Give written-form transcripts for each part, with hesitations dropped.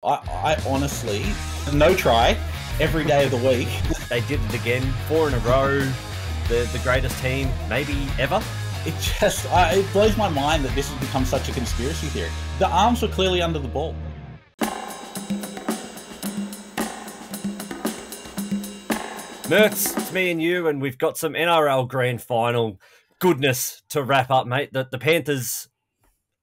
I honestly, no try, every day of the week. They did it again, 4 in a row, the greatest team maybe ever. It blows my mind that this has become such a conspiracy theory. The arms were clearly under the ball. Mertz, it's me and you, and we've got some NRL Grand Final goodness to wrap up, mate. The Panthers,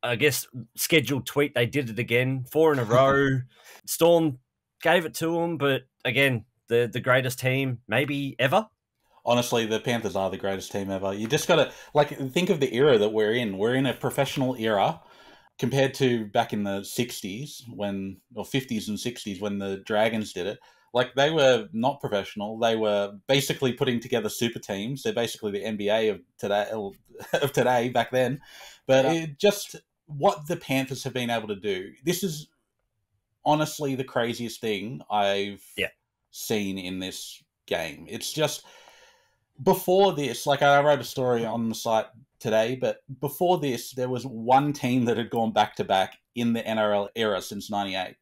I guess, scheduled tweet, they did it again, 4 in a row. Storm gave it to them, but again, the greatest team maybe ever. Honestly, the Panthers are the greatest team ever. You just got to, think of the era that we're in. We're in a professional era compared to back in the 60s or 50s and 60s when the Dragons did it. They were not professional. They were basically putting together super teams. They're basically the NBA of today back then. But just what the Panthers have been able to do, this is honestly the craziest thing I've seen in this game. It's just, before this, I wrote a story on the site today, but before this, there was one team that had gone back-to-back in the NRL era since 98.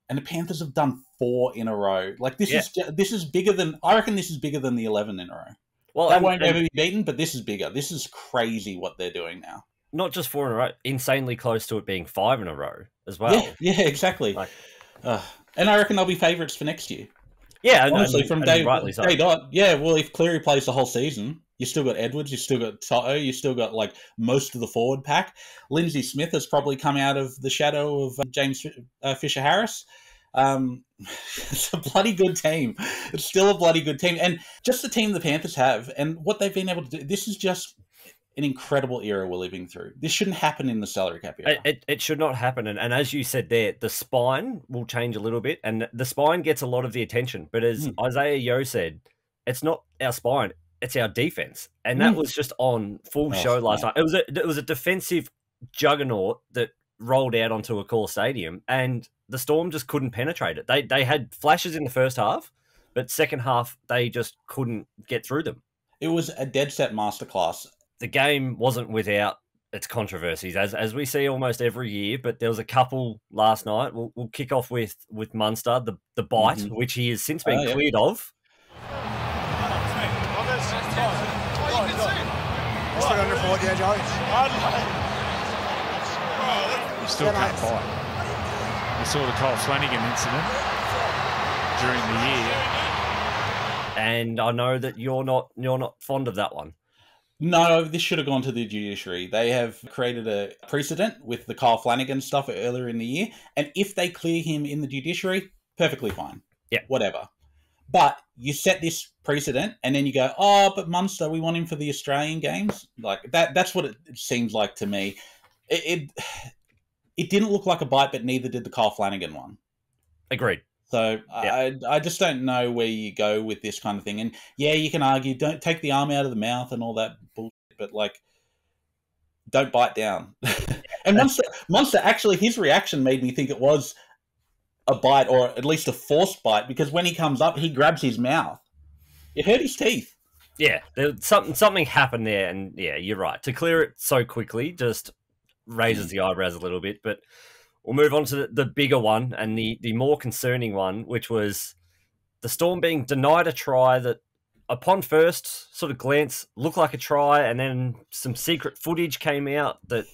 And the Panthers have done 4 in a row. This is bigger than, I reckon this is bigger than the 11 in a row. Well, that won't ever be beaten, but this is bigger. This is crazy what they're doing now. Not just 4 in a row, insanely close to it being 5 in a row as well. Yeah, exactly. And I reckon they'll be favourites for next year. Yeah, honestly, from day dot. Yeah, well, if Cleary plays the whole season, you still got Edwards, you still got Toto, you still got most of the forward pack. Lindsay Smith has probably come out of the shadow of James Fisher-Harris. It's a bloody good team. It's still a bloody good team, and just the team the Panthers have and what they've been able to do. This is just an incredible era we're living through. This shouldn't happen in the salary cap era. It should not happen. And as you said there, the spine will change a little bit. And the spine gets a lot of the attention. But as Isaiah Yeo said, it's not our spine, it's our defense. And that was just on full show last night. It was a defensive juggernaut that rolled out onto a core stadium. And the Storm just couldn't penetrate it. They had flashes in the first half, but second half, they just couldn't get through them. It was a dead set masterclass. The game wasn't without its controversies, as we see almost every year, but there was a couple last night. We'll kick off with Munster, the bite, which he has since been cleared of. Still under 40, Joe. You still can't bite. We saw the Cole Flanagan incident during the year. And I know that you're not fond of that one. No, this should have gone to the judiciary. They have created a precedent with the Kyle Flanagan stuff earlier in the year. And if they clear him in the judiciary, perfectly fine. Yeah. Whatever. But you set this precedent and then you go, oh, but Munster, we want him for the Australian games. That's what it seems like to me. It didn't look like a bite, but neither did the Kyle Flanagan one. Agreed. So I just don't know where you go with this kind of thing. And yeah, you can argue, don't take the arm out of the mouth and all that bullshit, but don't bite down. And Munster, actually, his reaction made me think it was a bite, or at least a forced bite, because when he comes up, he grabs his mouth. It hurt his teeth. Yeah, something happened there, and yeah, you're right. To clear it so quickly just raises the eyebrows a little bit, but we'll move on to the bigger one and the more concerning one, which was the Storm being denied a try that, upon first sort of glance, looked like a try, and then some secret footage came out that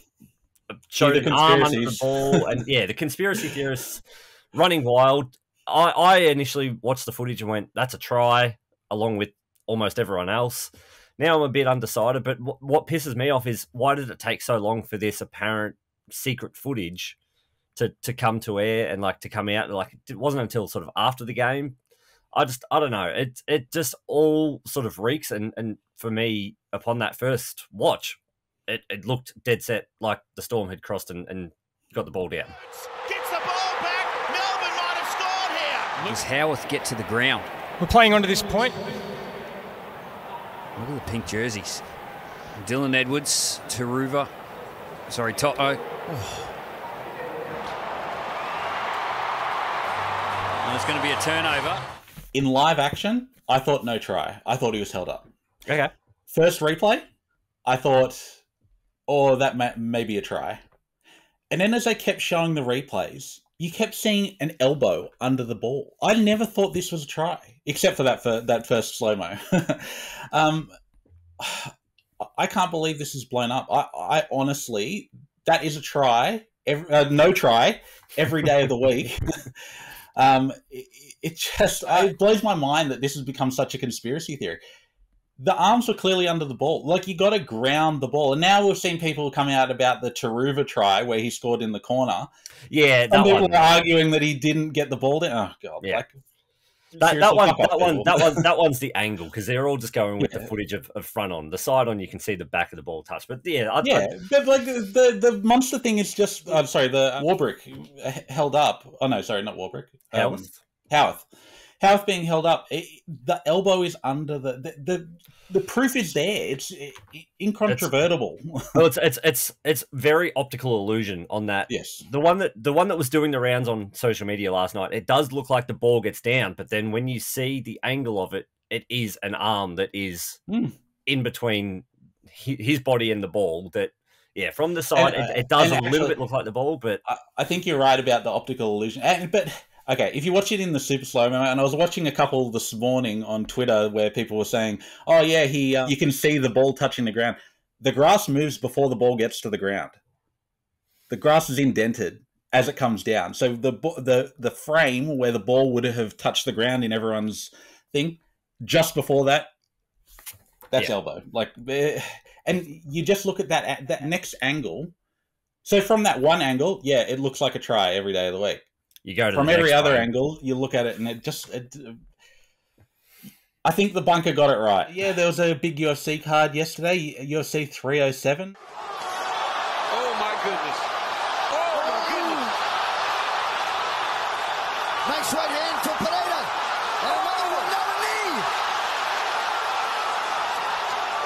showed an arm under the ball. And yeah, the conspiracy theorists running wild. I initially watched the footage and went, that's a try, along with almost everyone else. Now I'm a bit undecided, but what pisses me off is, why did it take so long for this apparent secret footage to come to air and to come out? It wasn't until sort of after the game. I don't know. It just all sort of reeks. And for me, upon that first watch, it looked dead set like the Storm had crossed and got the ball down. Gets the ball back. Melbourne might have scored here. Does Howarth get to the ground? We're playing on to this point. Look at the pink jerseys. Dylan Edwards, Toto. And it's going to be a turnover. In live action, I thought no try. I thought he was held up. Okay. First replay, I thought, that may be a try. And then as they kept showing the replays, you kept seeing an elbow under the ball. I never thought this was a try, except for that first slow-mo. I can't believe this is blown up. I honestly, that is a try. No try every day of the week. It blows my mind that this has become such a conspiracy theory. The arms were clearly under the ball. Like, you got to ground the ball. And now we've seen people coming out about the Taruva try where he scored in the corner. Yeah, and people are arguing that he didn't get the ball down. Oh God! Yeah. Like, that one's the angle, because they're all just going with the footage of front on. The side on, you can see the back of the ball touch. But but like the Munster thing is just. I'm sorry, the Warbrick held up. Oh no, sorry, not Warbrick. Howarth being held up. The elbow is under the proof is there. It's incontrovertible. Well, it's very optical illusion on that. Yes, the one that was doing the rounds on social media last night. It does look like the ball gets down, but then when you see the angle of it, it is an arm that is in between his body and the ball. That from the side, it does little bit look like the ball, but I think you're right about the optical illusion. But okay, if you watch it in the super slow-mo, and I was watching a couple this morning on Twitter where people were saying, oh yeah, you can see the ball touching the ground. The grass moves before the ball gets to the ground. The grass is indented as it comes down. So the frame where the ball would have touched the ground in everyone's thing, just before that, that's elbow. Like, and you just look at that next angle. So from that one angle, it looks like a try every day of the week. You go to from every other angle, you look at it, and I think the bunker got it right. Yeah, there was a big UFC card yesterday, UFC 307. Oh my goodness! Oh my goodness! Nice right hand from Pereira. Another knee.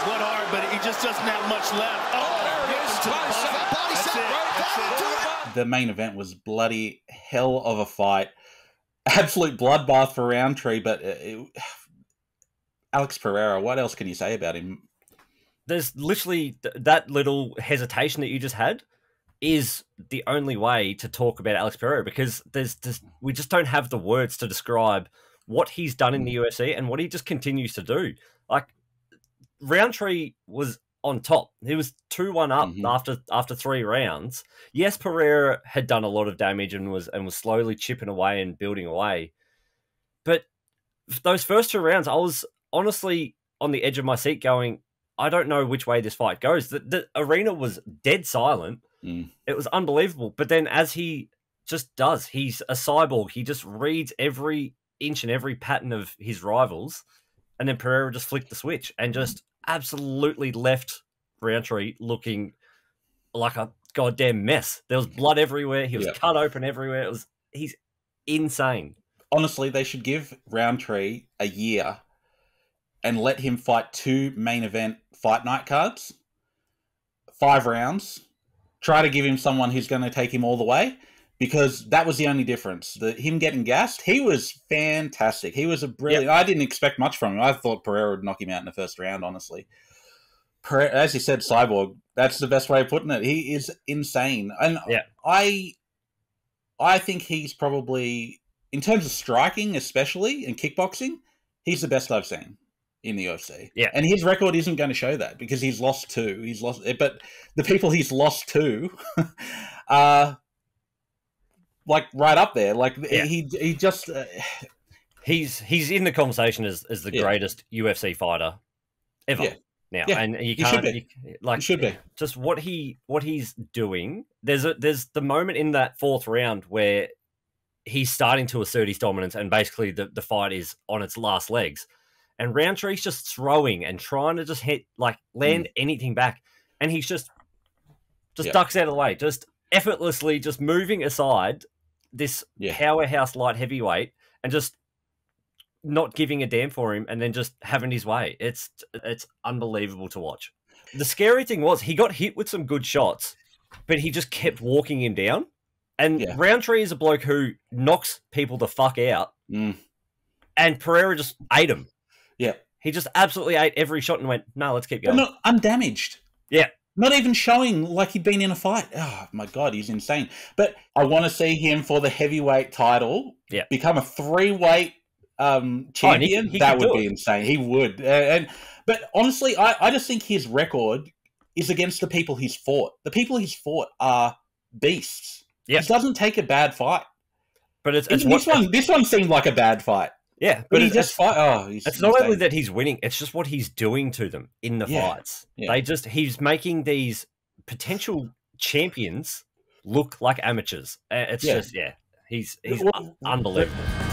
Went hard, but he just doesn't have much left. Oh, there it is! Body shot. The main event was bloody hell of a fight. Absolute bloodbath for Rountree, but Alex Pereira, what else can you say about him? There's literally that little hesitation that you just had is the only way to talk about Alex Pereira, because we just don't have the words to describe what he's done in the UFC and what he just continues to do. Like, Rountree was on top. He was 2-1 up after 3 rounds. Yes, Pereira had done a lot of damage and was slowly chipping away and building away. But those first 2 rounds, I was honestly on the edge of my seat going, I don't know which way this fight goes. The arena was dead silent. It was unbelievable. But then, as he just does, he's a cyborg. He just reads every inch and every pattern of his rivals. And then Pereira just flicked the switch and just absolutely left Rountree looking like a goddamn mess. There was blood everywhere. He was cut open everywhere. He's insane. Honestly, they should give Rountree a year and let him fight 2 main event fight night cards, 5 rounds. Try to give him someone who's going to take him all the way, because that was the only difference. Him getting gassed, he was fantastic. He was a brilliant... I didn't expect much from him. I thought Pereira would knock him out in the first round, honestly. Pereira, as you said, cyborg. That's the best way of putting it. He is insane. And I think he's probably, in terms of striking especially, and kickboxing, he's the best I've seen in the UFC. Yeah. And his record isn't going to show that, because he's lost 2. But the people he's lost to are... like right up there, he just he's in the conversation as the greatest UFC fighter ever now, and you can't he should be just what he's doing. There's the moment in that 4th round where he's starting to assert his dominance, and basically the fight is on its last legs, and Rowntree's just throwing and trying to just land anything back, and he's just ducks out of the way, just effortlessly just moving aside this powerhouse light heavyweight and just not giving a damn for him, and then just having his way. It's unbelievable to watch. The scary thing was he got hit with some good shots, but he just kept walking him down. And Rountree is a bloke who knocks people the fuck out, and Pereira just ate him. Yeah. He just absolutely ate every shot and went, no, let's keep going. But not undamaged. Yeah. Not even showing like he'd been in a fight. Oh, my God, he's insane. But I want to see him for the heavyweight title become a 3-weight champion. That would be insane. He would. But honestly, I just think his record is against the people he's fought. The people he's fought are beasts. He doesn't take a bad fight. But this one seemed like a bad fight. Yeah, but he just fight. Oh, it's not only that he's winning; it's just what he's doing to them in the fights. Yeah. He's making these potential champions look like amateurs. It's he's unbelievable.